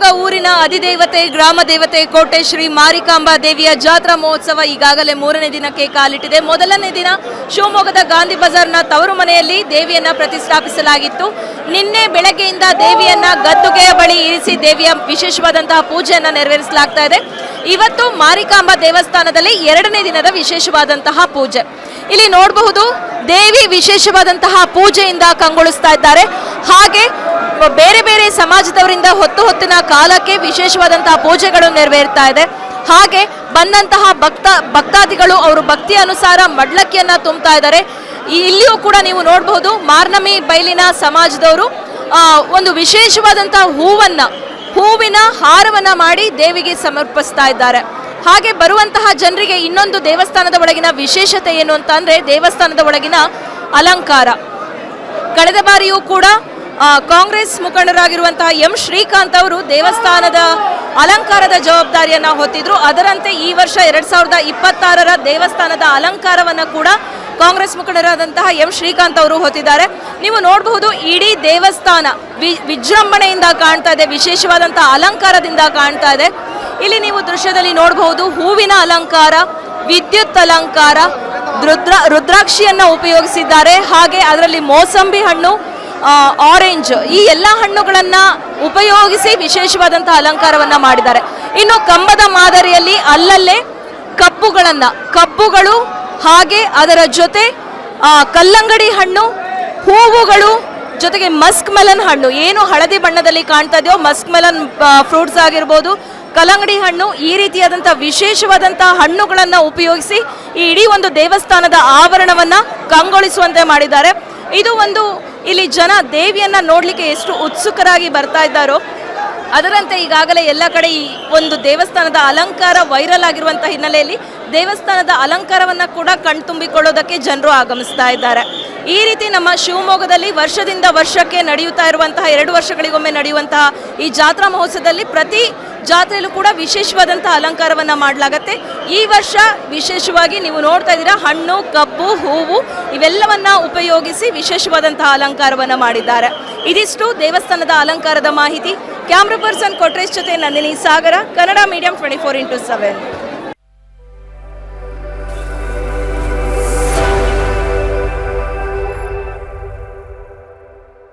ಶಿವಮೊಗ್ಗ ಊರಿನ ಅಧಿದೇವತೆ ಗ್ರಾಮ ದೇವತೆ ಕೋಟೆ ಶ್ರೀ ಮಾರಿಕಾಂಬಾ ದೇವಿಯ ಜಾತ್ರಾ ಮಹೋತ್ಸವ ಈಗಾಗಲೇ 3ನೇ ದಿನಕ್ಕೆ ಕಾಲಿಟ್ಟಿದೆ. ಮೊದಲನೇ ದಿನ ಶಿವಮೊಗ್ಗದ ಗಾಂಧಿ ಬಜಾರ್ನ ತವರು ಮನೆಯಲ್ಲಿ ದೇವಿಯನ್ನ ಪ್ರತಿಷ್ಠಾಪಿಸಲಾಗಿತ್ತು. ನಿನ್ನೆ ಬೆಳಗ್ಗೆಯಿಂದ ದೇವಿಯನ್ನ ಗದ್ದುಗೆಯ ಬಳಿ ಇರಿಸಿ ದೇವಿಯ ವಿಶೇಷವಾದಂತಹ ಪೂಜೆಯನ್ನ ನೆರವೇರಿಸಲಾಗ್ತಾ ಇದೆ. ಇವತ್ತು ಮಾರಿಕಾಂಬಾ ದೇವಸ್ಥಾನದಲ್ಲಿ 2ನೇ ದಿನದ ವಿಶೇಷವಾದಂತಹ ಪೂಜೆ. ಇಲ್ಲಿ ನೋಡಬಹುದು ದೇವಿ ವಿಶೇಷವಾದಂತಹ ಪೂಜೆಯಿಂದ ಕಂಗೊಳಿಸ್ತಾ ಇದ್ದಾರೆ. ಹಾಗೆ ಬೇರೆ ಬೇರೆ ಸಮಾಜದವರಿಂದ ಹೊತ್ತಿನ ಕಾಲಕ್ಕೆ ವಿಶೇಷವಾದಂತಹ ಪೂಜೆಗಳು ನೆರವೇರ್ತಾ ಇದೆ. ಹಾಗೆ ಬಂದಂತಹ ಭಕ್ತಾದಿಗಳು ಅವರು ಭಕ್ತಿಯ ಅನುಸಾರ ಮಡ್ಲಕ್ಕಿಯನ್ನ ತುಂಬುತ್ತಾ ಇದ್ದಾರೆ. ಇಲ್ಲಿಯೂ ಕೂಡ ನೀವು ನೋಡಬಹುದು ಮಾರ್ನಮಿ ಬೈಲಿನ ಸಮಾಜದವರು ಒಂದು ವಿಶೇಷವಾದಂತಹ ಹೂವಿನ ಹಾರವನ್ನ ಮಾಡಿ ದೇವಿಗೆ ಸಮರ್ಪಿಸ್ತಾ ಇದ್ದಾರೆ. ಹಾಗೆ ಬರುವಂತಹ ಜನರಿಗೆ ಇನ್ನೊಂದು ದೇವಸ್ಥಾನದ ಒಳಗಿನ ವಿಶೇಷತೆ ಏನು ಅಂತ ಅಂದ್ರೆ ದೇವಸ್ಥಾನದ ಒಳಗಿನ ಅಲಂಕಾರ. ಕಳೆದ ಬಾರಿಯೂ ಕೂಡ ಕಾಂಗ್ರೆಸ್ ಮುಖಂಡರಾಗಿರುವಂತಹ ಎಂ ಶ್ರೀಕಾಂತ್ ಅವರು ದೇವಸ್ಥಾನದ ಅಲಂಕಾರದ ಜವಾಬ್ದಾರಿಯನ್ನ ಹೊತ್ತಿದ್ರು. ಅದರಂತೆ ಈ ವರ್ಷ 2026ರ ದೇವಸ್ಥಾನದ ಅಲಂಕಾರವನ್ನ ಕೂಡ ಕಾಂಗ್ರೆಸ್ ಮುಖಂಡರಾದಂತಹ ಎಂ ಶ್ರೀಕಾಂತ್ ಅವರು ಹೊತ್ತಿದ್ದಾರೆ. ನೀವು ನೋಡಬಹುದು ಇಡೀ ದೇವಸ್ಥಾನ ವಿಜೃಂಭಣೆಯಿಂದ ಕಾಣ್ತಾ ಇದೆ, ವಿಶೇಷವಾದಂತಹ ಅಲಂಕಾರದಿಂದ ಕಾಣ್ತಾ ಇದೆ. ಇಲ್ಲಿ ನೀವು ದೃಶ್ಯದಲ್ಲಿ ನೋಡಬಹುದು ಹೂವಿನ ಅಲಂಕಾರ, ವಿದ್ಯುತ್ ಅಲಂಕಾರ, ರುದ್ರಾಕ್ಷಿಯನ್ನ ಉಪಯೋಗಿಸಿದ್ದಾರೆ. ಹಾಗೆ ಅದರಲ್ಲಿ ಮೋಸಂಬಿ ಹಣ್ಣು, ಆರೆಂಜ್ ಈ ಎಲ್ಲ ಹಣ್ಣುಗಳನ್ನ ಉಪಯೋಗಿಸಿ ಅಲಂಕಾರವನ್ನ ಮಾಡಿದ್ದಾರೆ. ಇನ್ನು ಕಂಬದ ಮಾದರಿಯಲ್ಲಿ ಅಲ್ಲಲ್ಲೇ ಕಬ್ಬುಗಳು ಹಾಗೆ ಅದರ ಜೊತೆ ಕಲ್ಲಂಗಡಿ ಹಣ್ಣು, ಹೂವುಗಳು, ಜೊತೆಗೆ ಮಸ್ಕ್ ಮೆಲನ್ ಹಣ್ಣು ಏನು ಹಳದಿ ಬಣ್ಣದಲ್ಲಿ ಕಾಣ್ತಾ ಇದೆಯೋ ಮಸ್ಕ್ ಮೆಲನ್ ಫ್ರೂಟ್ಸ್ ಆಗಿರ್ಬೋದು, ಕಲ್ಲಂಗಡಿ ಹಣ್ಣು, ಈ ರೀತಿಯಾದಂತಹ ವಿಶೇಷವಾದಂತಹ ಹಣ್ಣುಗಳನ್ನ ಉಪಯೋಗಿಸಿ ಈ ಇಡೀ ಒಂದು ದೇವಸ್ಥಾನದ ಆವರಣವನ್ನ ಕಂಗೊಳಿಸುವಂತೆ ಮಾಡಿದ್ದಾರೆ. ಇದು ಒಂದು ಇಲ್ಲಿ ಜನ ದೇವಿಯನ್ನ ನೋಡ್ಲಿಕ್ಕೆ ಎಷ್ಟು ಉತ್ಸುಕರಾಗಿ ಬರ್ತಾ ಇದ್ದಾರೋ ಅದರಂತೆ ಈಗಾಗಲೇ ಎಲ್ಲ ಕಡೆ ಈ ಒಂದು ದೇವಸ್ಥಾನದ ಅಲಂಕಾರ ವೈರಲ್ ಆಗಿರುವಂತಹ ಹಿನ್ನೆಲೆಯಲ್ಲಿ ದೇವಸ್ಥಾನದ ಅಲಂಕಾರವನ್ನ ಕೂಡ ಕಣ್ತುಂಬಿಕೊಳ್ಳೋದಕ್ಕೆ ಜನರು ಆಗಮಿಸ್ತಾ ಇದ್ದಾರೆ. ಈ ರೀತಿ ನಮ್ಮ ಶಿವಮೊಗ್ಗದಲ್ಲಿ ವರ್ಷದಿಂದ ವರ್ಷಕ್ಕೆ ನಡೆಯುತ್ತಾ ಇರುವಂತಹ 2 ವರ್ಷಗಳಿಗೊಮ್ಮೆ ನಡೆಯುವಂತಹ ಈ ಜಾತ್ರಾ ಮಹೋತ್ಸವದಲ್ಲಿ ಪ್ರತಿ ಜಾತ್ರೆಯಲ್ಲೂ ಕೂಡ ವಿಶೇಷವಾದಂತಹ ಅಲಂಕಾರವನ್ನ ಮಾಡಲಾಗುತ್ತೆ. ಈ ವರ್ಷ ವಿಶೇಷವಾಗಿ ನೀವು ನೋಡ್ತಾ ಇದ್ದೀರಾ ಹಣ್ಣು, ಕಬ್ಬು, ಹೂವು ಇವೆಲ್ಲವನ್ನ ಉಪಯೋಗಿಸಿ ವಿಶೇಷವಾದಂತಹ ಅಲಂಕಾರವನ್ನ ಮಾಡಿದ್ದಾರೆ. ಇದಿಷ್ಟು ದೇವಸ್ಥಾನದ ಅಲಂಕಾರದ ಮಾಹಿತಿ. ಕ್ಯಾಮ್ರಾ ಪರ್ಸನ್ ಕೊಟ್ರೇಶ್ ಜೊತೆ ನಂದಿನಿ ಸಾಗರ, ಕನ್ನಡ ಮೀಡಿಯಂ 24x7.